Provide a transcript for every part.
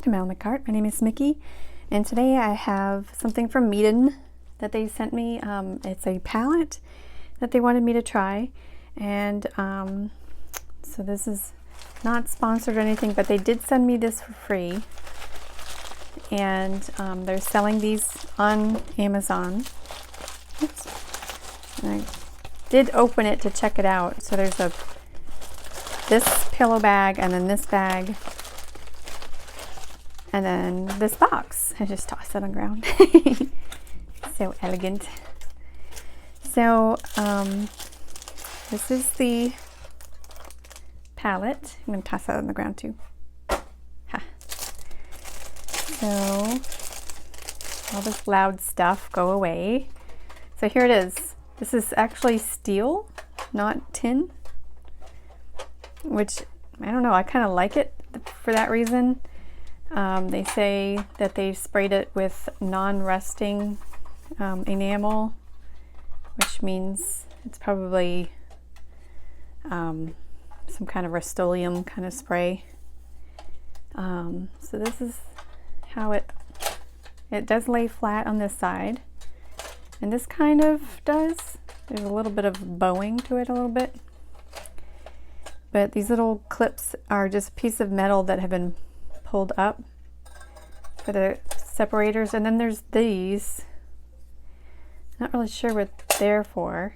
to Mail in the Cart. My name is Mickey, and today I have something from Meeden that they sent me. It's a palette that they wanted me to try, and so this is not sponsored or anything, but they did send me this for free, and they're selling these on Amazon. Oops. And I did open it to check it out. So there's this pillow bag, and then this bag, and then this box. I just tossed it on the ground. So elegant. So this is the palette. I'm going to toss that on the ground too. Ha. So all this loud stuff, go away. So here it is. This is actually steel, not tin, which I don't know, I kind of like it for that reason. They say that they've sprayed it with non-rusting enamel, which means it's probably some kind of Rust-Oleum kind of spray. So this is how it does lay flat on this side, and this kind of does. There's a little bit of bowing to it a little bit, but these little clips are just a piece of metal that have been pulled up for the separators, and then there's these. Not really sure what they're for.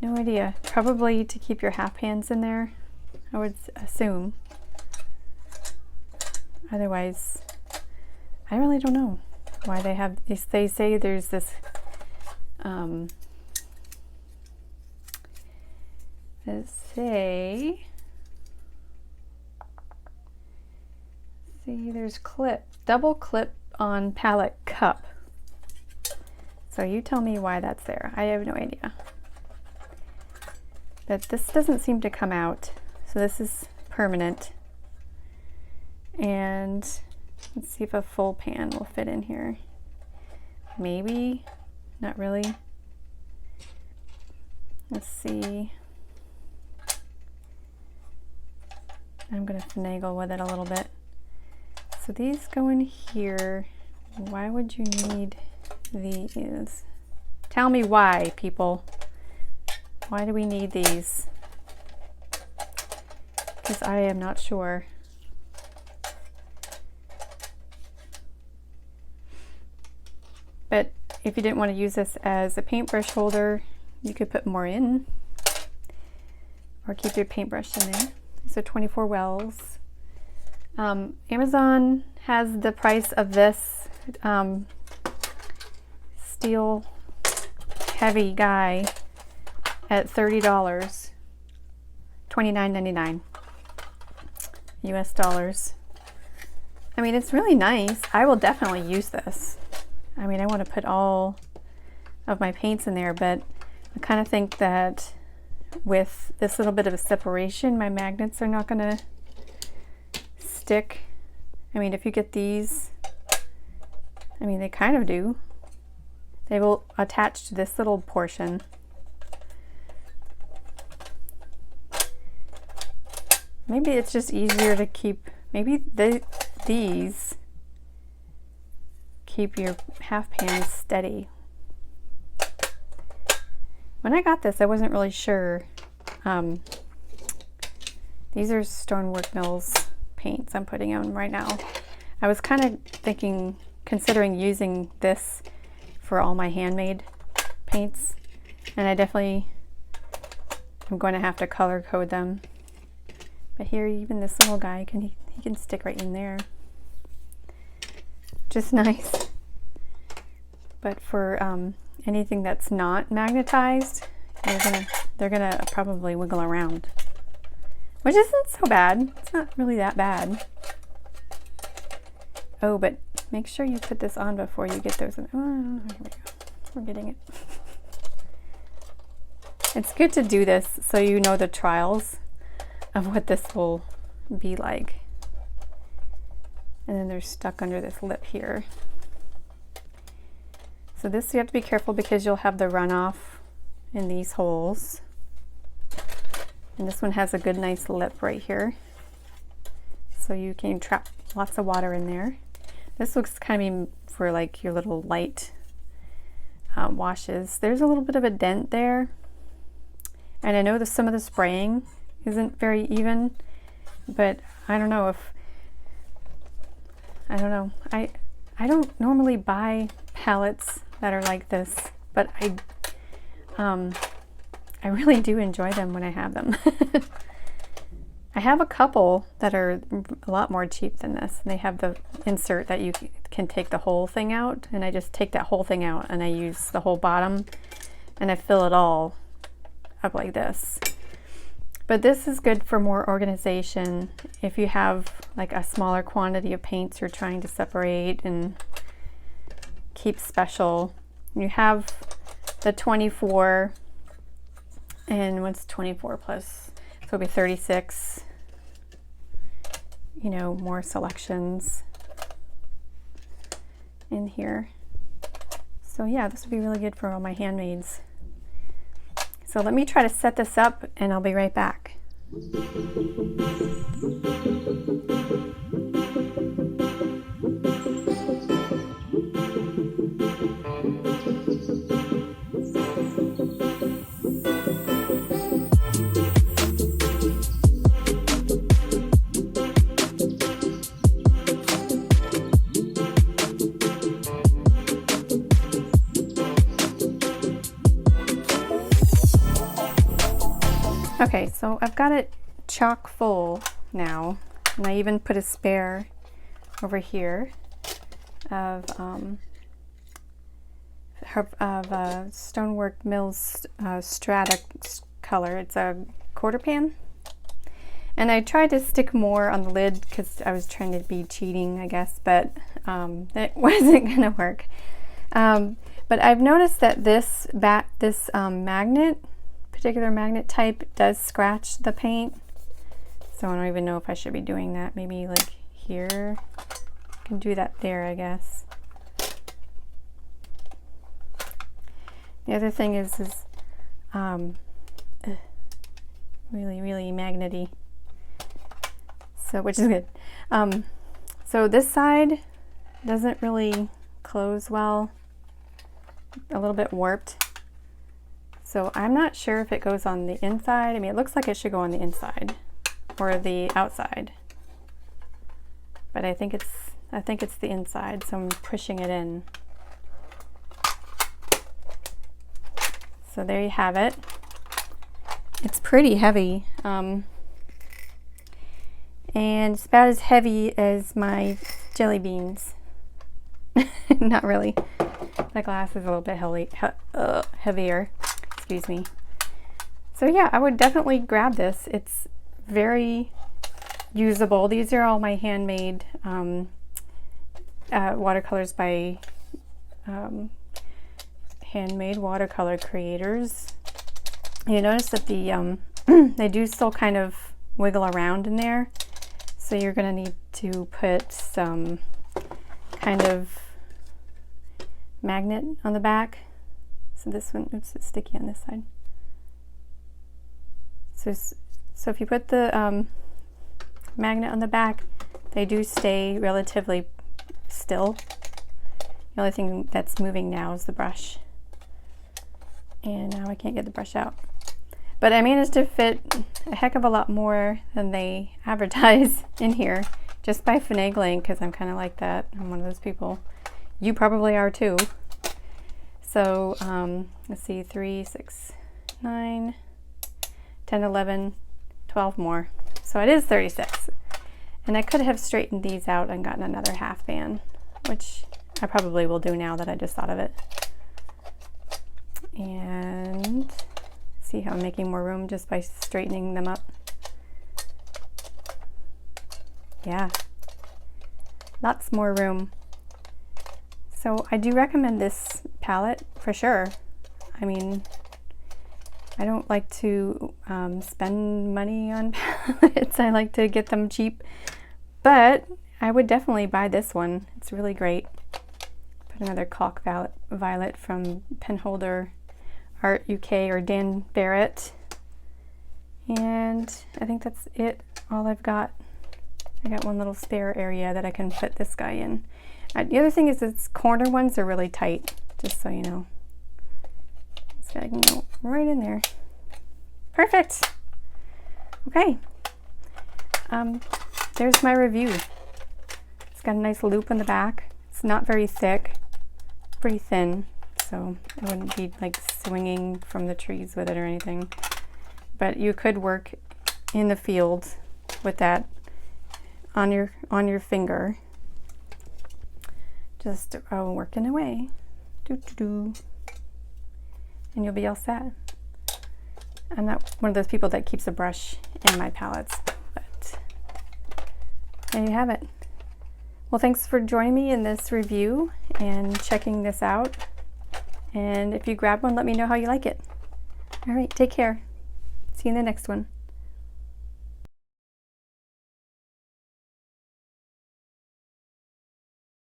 No idea. Probably to keep your half pans in there, I would assume. Otherwise, I really don't know why they have these. They say there's this there's double clip on palette cup. So you tell me why that's there. I have no idea. But this doesn't seem to come out. So this is permanent. And let's see if a full pan will fit in here. Maybe, not really. Let's see. I'm gonna finagle with it a little bit. So these go in here. Why would you need these? Tell me why, people. Why do we need these? Because I am not sure. But if you didn't want to use this as a paintbrush holder, you could put more in, or keep your paintbrush in there. So 24 wells. Amazon has the price of this steel heavy guy at $30, $29.99 US dollars. I mean, it's really nice. I will definitely use this. I mean, I want to put all of my paints in there, but I kind of think that with this little bit of a separation, my magnets are not going to stick. I mean, if you get these, I mean, they kind of do. They will attach to this little portion. Maybe it's just easier to keep, maybe these keep your half pans steady. When I got this, I wasn't really sure. These are Stonework Mills paints I'm putting on right now. I was kind of considering using this for all my handmade paints, and I definitely am going to have to color code them. But here, even this little guy, he can stick right in there. Just nice. But for anything that's not magnetized, they're gonna probably wiggle around, which isn't so bad. It's not really that bad. Oh, but make sure you put this on before you get those in. Oh, here we go. We're getting it. It's good to do this so you know the trials of what this will be like. And then they're stuck under this lip here. So this you have to be careful because you'll have the runoff in these holes. And this one has a good nice lip right here. so you can trap lots of water in there. This looks kind of for like your little light washes. There's a little bit of a dent there, and I know that some of the spraying isn't very even, but I don't know. I don't normally buy palettes that are like this, but I really do enjoy them when I have them. I have a couple that are a lot more cheap than this. They have the insert that you can take the whole thing out, and I just take that whole thing out and I use the whole bottom and I fill it all up like this. But this is good for more organization if you have like a smaller quantity of paints you're trying to separate and keep special. You have the 24, and what's 24 plus? So it'll be 36, you know, more selections in here. So yeah, this would be really good for all my handmaids. So let me try to set this up and I'll be right back. Okay, so I've got it chock full now, and I even put a spare over here of Stonework Mills Strata color. It's a quarter pan, and I tried to stick more on the lid because I was trying to be cheating, I guess, but it wasn't gonna work. But I've noticed that this particular magnet type does scratch the paint, so I don't even know if I should be doing that. Maybe like here, I can do that there, I guess. The other thing is really magnety, so which is good. So this side doesn't really close well, a little bit warped. So I'm not sure if it goes on the inside. I mean, it looks like it should go on the inside or the outside, but I think it's the inside, so I'm pushing it in. So there you have it. It's pretty heavy, and it's about as heavy as my jelly beans. Not really. The glass is a little bit heavier. Excuse me. So yeah, I would definitely grab this. It's very usable. These are all my handmade watercolors by Handmade Watercolor Creators. You notice that the they do still kind of wiggle around in there, so you're going to need to put some kind of magnet on the back. So this one, oops, it's sticky on this side. So if you put the magnet on the back, they do stay relatively still. The only thing that's moving now is the brush. And now I can't get the brush out. But I managed to fit a heck of a lot more than they advertise in here just by finagling, because I'm kind of like that. I'm one of those people. You probably are too. So let's see, 3, 6, 9, 10, 11, 12 more. So it is 36. And I could have straightened these out and gotten another half band, which I probably will do now that I just thought of it. And see how I'm making more room just by straightening them up. Yeah, lots more room. So I do recommend this palette for sure. I mean, I don't like to spend money on palettes. I like to get them cheap, but I would definitely buy this one. It's really great. Put another Caulk Violet from Penholder Art UK or Dan Barrett. And I think that's it, all I've got I got one little spare area that I can put this guy in. The other thing is its corner ones are really tight, just so you know. This guy can go right in there. Perfect. Okay. There's my review. It's got a nice loop in the back. It's not very thick, pretty thin, so it wouldn't be like swinging from the trees with it or anything. But you could work in the field with that on your finger, just working away, and you'll be all set. I'm not one of those people that keeps a brush in my palettes, but there you have it. Well, thanks for joining me in this review and checking this out. And if you grab one, let me know how you like it. All right, take care. See you in the next one.